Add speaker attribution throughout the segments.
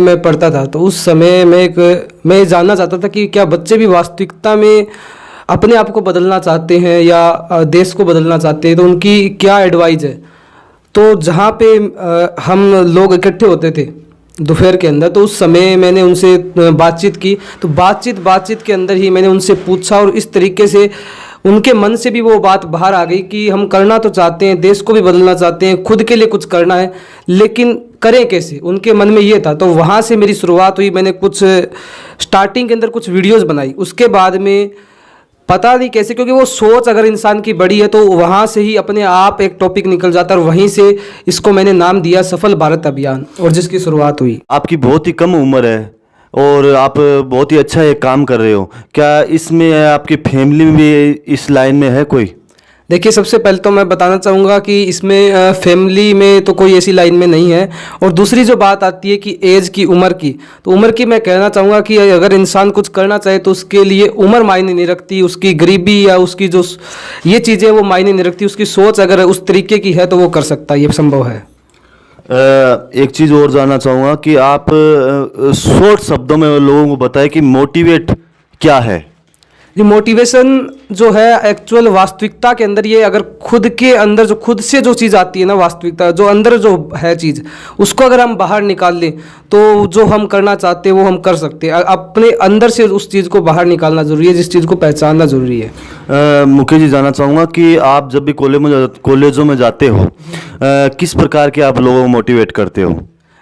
Speaker 1: मैं पढ़ता था तो उस समय मैं जानना चाहता था कि क्या बच्चे भी वास्तविकता में अपने आप को बदलना चाहते हैं या देश को बदलना चाहते हैं, तो उनकी क्या एडवाइस है। तो जहाँ पे हम लोग इकट्ठे होते थे दोपहर के अंदर, तो उस समय मैंने उनसे बातचीत की। तो बातचीत के अंदर ही मैंने उनसे पूछा और इस तरीके से उनके मन से भी वो बात बाहर आ गई कि हम करना तो चाहते हैं, देश को भी बदलना चाहते हैं, खुद के लिए कुछ करना है, लेकिन करें कैसे, उनके मन में ये था। तो वहाँ से मेरी शुरुआत हुई। मैंने कुछ स्टार्टिंग के अंदर कुछ वीडियोस बनाई, उसके बाद में पता नहीं कैसे, क्योंकि वो सोच अगर इंसान की बड़ी है तो वहाँ से ही अपने आप एक टॉपिक निकल जाता है और वहीं से इसको मैंने नाम दिया सफल भारत अभियान, और जिसकी शुरुआत हुई।
Speaker 2: आपकी बहुत ही कम उम्र है और आप बहुत ही अच्छा ये काम कर रहे हो। क्या इसमें आपकी फैमिली में भी इस लाइन में है कोई?
Speaker 1: देखिए, सबसे पहले तो मैं बताना चाहूँगा कि इसमें फैमिली में तो कोई ऐसी लाइन में नहीं है। और दूसरी जो बात आती है कि एज की, उम्र की, तो उम्र की मैं कहना चाहूँगा कि अगर इंसान कुछ करना चाहे तो उसके लिए उम्र मायने नहीं रखती, उसकी गरीबी या उसकी जो ये चीज़ें वो मायने नहीं रखती। उसकी सोच अगर उस तरीके की है तो वो कर सकता है, ये संभव है।
Speaker 2: एक चीज़ और जानना चाहूँगा कि आप शॉर्ट शब्दों में लोगों को बताएं कि मोटिवेट क्या है।
Speaker 1: ये मोटिवेशन जो है एक्चुअल वास्तविकता के अंदर, ये अगर खुद के अंदर जो खुद से जो चीज़ आती है ना, वास्तविकता जो अंदर जो है चीज़, उसको अगर हम बाहर निकाल लें तो जो हम करना चाहते हैं वो हम कर सकते हैं। अपने अंदर से उस चीज़ को बाहर निकालना ज़रूरी है, जिस चीज़ को पहचानना ज़रूरी है।
Speaker 2: मुकेश जी, जानना चाहूँगा कि आप जब भी कॉलेजों में जाते हो, किस प्रकार के आप लोगों को मोटिवेट करते हो?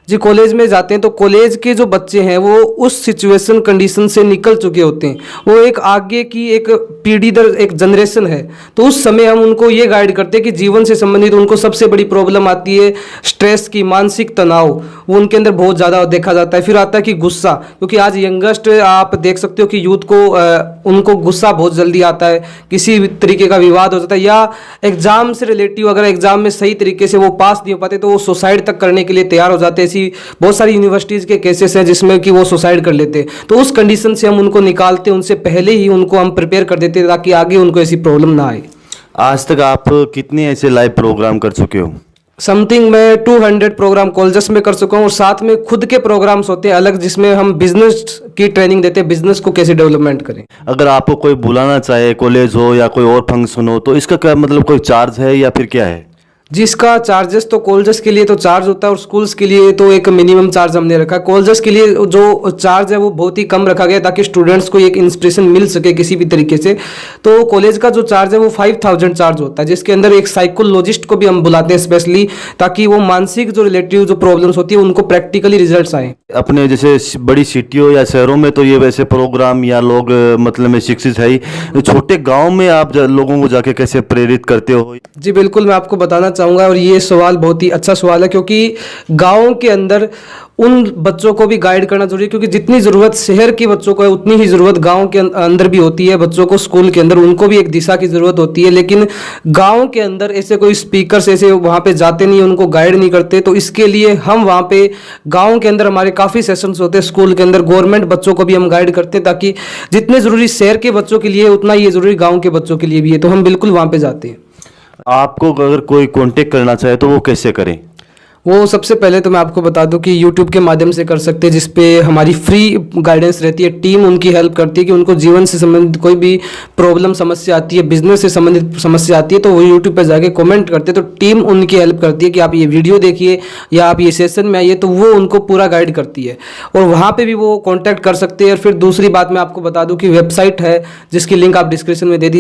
Speaker 1: जी, कॉलेज में जाते हैं तो कॉलेज के जो बच्चे हैं वो उस सिचुएशन कंडीशन से निकल चुके होते हैं। वो एक आगे की एक पीढ़ी दर एक जनरेशन है, तो उस समय हम उनको ये गाइड करते हैं कि जीवन से संबंधित उनको सबसे बड़ी प्रॉब्लम आती है स्ट्रेस की, मानसिक तनाव, वो उनके अंदर बहुत ज़्यादा देखा जाता है। फिर आता है कि गुस्सा, क्योंकि आज यंगस्ट आप देख सकते हो कि यूथ को उनको गुस्सा बहुत जल्दी आता है, किसी भी तरीके का विवाद हो जाता है, या एग्जाम से रिलेटिव अगर एग्जाम में सही तरीके से वो पास नहीं हो पाते तो वो सुसाइड तक करने के लिए तैयार हो जाते हैं। बहुत सारी यूनिवर्सिटीज़ के केसेस हैं जिसमें कि वो सुसाइड कर लेते हैं। तो उस कंडीशन से हम उनको निकालते हैं, उनसे पहले ही उनको हम प्रिपेयर कर देते हैं ताकि आगे उनको ऐसी प्रॉब्लम ना आए।
Speaker 2: आज तक आप कितने ऐसे लाइव प्रोग्राम कर चुके हो?
Speaker 1: समथिंग मैं 200 प्रोग्राम कॉलेजेस में कर चुका हूँ, और साथ में खुद के प्रोग्राम्स होते हैं अलग, जिसमें हम बिजनेस की ट्रेनिंग देते हैं, बिजनेस को कैसे डेवलपमेंट करें।
Speaker 2: अगर आपको कोई बुलाना चाहे, कॉलेज हो या कोई और फंक्शन हो, तो इसका क्या मतलब कोई चार्ज है या फिर क्या है?
Speaker 1: जिसका चार्जेस तो कॉलेजेस के लिए तो चार्ज होता है और स्कूल्स के लिए तो एक मिनिमम चार्ज हमने रखा है। कॉलेजेस के लिए जो चार्ज है वो बहुत ही कम रखा गया ताकि स्टूडेंट्स को एक इंस्पिरेशन मिल सके किसी भी तरीके से। तो कॉलेज का जो चार्ज है वो 5000 चार्ज होता है, जिसके अंदर एक साइकोलॉजिस्ट को भी हम बुलाते हैं स्पेशली, ताकि वो मानसिक जो रिलेटिव जो प्रॉब्लम्स होती है उनको प्रैक्टिकली रिजल्ट आए।
Speaker 2: अपने जैसे बड़ी सिटियों या शहरों में तो ये वैसे प्रोग्राम या लोग मतलब में शिक्षित है ही, छोटे गाँव में आप लोगों को जाके कैसे प्रेरित करते हो?
Speaker 1: जी बिल्कुल, मैं आपको बताना चाहूँगा, और ये सवाल बहुत ही अच्छा सवाल है, क्योंकि गाँव के अंदर उन बच्चों को भी गाइड करना जरूरी है, क्योंकि जितनी ज़रूरत शहर के बच्चों को है उतनी ही ज़रूरत गांव के अंदर भी होती है। बच्चों को स्कूल के अंदर उनको भी एक दिशा की ज़रूरत होती है, लेकिन गांव के अंदर ऐसे कोई स्पीकर्स ऐसे वहाँ पे जाते नहीं, उनको गाइड नहीं करते। तो इसके लिए हम वहाँ पे गाँव के अंदर हमारे काफ़ी सेशंस होते हैं स्कूल के अंदर, गवर्नमेंट बच्चों को भी हम गाइड करते हैं, ताकि जितने ज़रूरी शहर के बच्चों के लिए उतना ये ज़रूरी गाँव के बच्चों के लिए भी है। तो हम बिल्कुल वहाँ पर जाते हैं।
Speaker 2: आपको अगर कोई कांटेक्ट करना चाहे तो वो कैसे करें?
Speaker 1: वो सबसे पहले तो मैं आपको बता दूं कि YouTube के माध्यम से कर सकते हैं, जिसपे हमारी फ्री गाइडेंस रहती है। टीम उनकी हेल्प करती है कि उनको जीवन से संबंधित कोई भी प्रॉब्लम समस्या आती है, बिजनेस से संबंधित समस्या आती है, तो वो YouTube पे जाके कमेंट करते हैं। तो टीम उनकी हेल्प करती है कि आप ये वीडियो देखिए या आप ये सेशन में आइए, तो वो उनको पूरा गाइड करती है और वहाँ पर भी वो कॉन्टैक्ट कर सकते हैं। और फिर दूसरी बात मैं आपको बता दूँ कि वेबसाइट है जिसकी लिंक आप डिस्क्रिप्शन में दे दीजिए।